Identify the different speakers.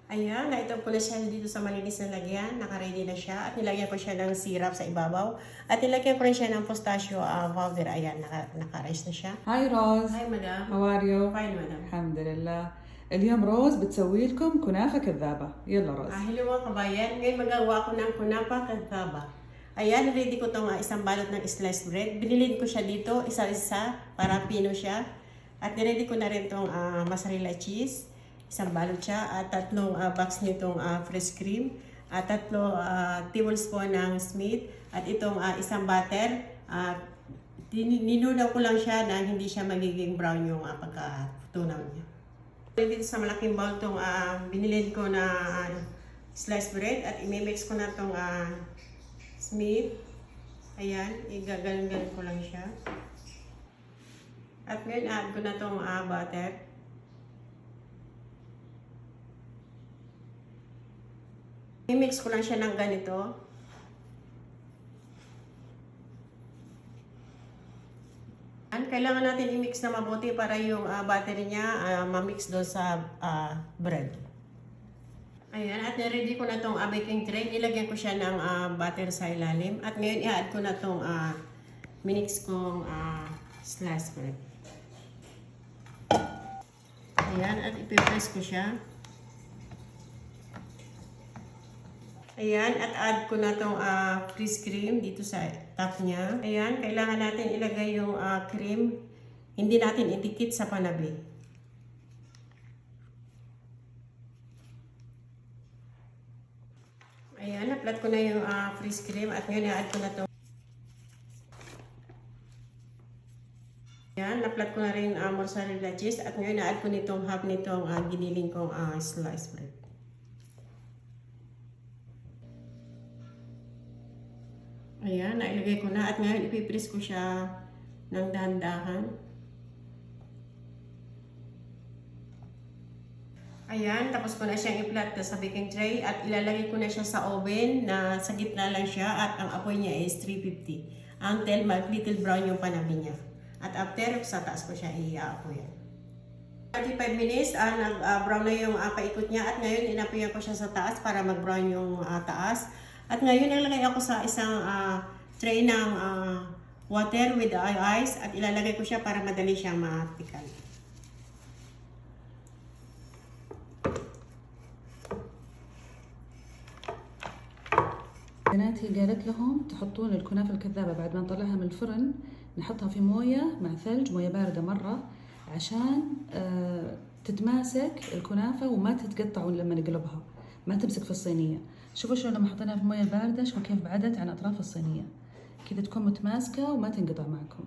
Speaker 1: Ayan, na-ito ko na siya dito sa malinis na lagyan. Naka-ready na siya. At nilagyan ko siya ng syrup sa ibabaw. At nilagyan ko rin siya ng pistachio powder. Ayan, naka-rise na siya.
Speaker 2: هاي روز.
Speaker 1: Hi, madam.
Speaker 2: How are you?
Speaker 1: Fine, madam.
Speaker 2: الحمد لله. اليوم روز بتسوي لكم كنافة كذابة. يلا روز.
Speaker 1: Hello mga kabayan. Ngayon magawa ko ng kunapa kantaba. Ayan, ready ko itong isang balot ng sliced bread. Binilin ko siya dito, isa-isa, para pino siya. At niready ko na rin itong mozzarella cheese. Isang balot siya. At tatlong box nitong fresh cream. At tatlo tablespoon ng Smith. At itong isang butter. Ninunaw ko lang siya na hindi siya magiging brown yung pagkatunaw niya. Dito sa malaking bowl itong binilin ko na sliced bread. At imimix ko na itong Smith. Ayan, igagalon-galon ko lang siya. At ngayon, add ko na itong butter. I-mix ko lang siya ng ganito. Kailangan natin i-mix na mabuti para yung butter niya ma-mix doon sa bread. Ayan, at na-ready ko na itong baking tray. Ilagyan ko siya ng butter sa ilalim. At ngayon, i-add ko na itong minix kong sliced bread. Ayan, at ipipress ko siya. Ayan, at add ko na itong fresh cream dito sa top niya. Ayan, kailangan natin ilagay yung cream. Hindi natin itikit sa panabi. Ayan, na-flat ko na yung fresh cream at ngayon i-add ko na itong ayan, na-flat ko na rin mozzarella cheese at ngayon i-add ko nitong half nitong giniling kong sliced bread. Ayan, nailagay ko na at ngayon ipipress ko siya ng dahan-dahan. Ayan, tapos ko na siyang i-flat sa baking tray at ilalagay ko na siya sa oven na sa gitna lang siya at ang apoy niya is 350 until mag-little brown yung panabi niya. At after, sa taas ko siya i-aapoyan. 35 minutes, nag-brown na yung paikot niya at ngayon inapoyan ko siya sa taas para mag-brown yung taas. At ngayon nilagay ako sa isang tray ng water with ice at ilalagay ko siya para madali siyang matikan.
Speaker 2: بناتي قالت لهم تحطون الكنافة الكذابة بعد ما نطلعها من الفرن نحطها في موية مع ثلج، موية باردة مرة، عشان تتماسك الكنافة وما تتقطع لما نقلبها، ما تمسك في الصينية. شوفوا شلون لما حطيناها في موية باردة شوفوا كيف بعدت عن أطراف الصينية، كذا تكون متماسكة وما تنقطع معكم.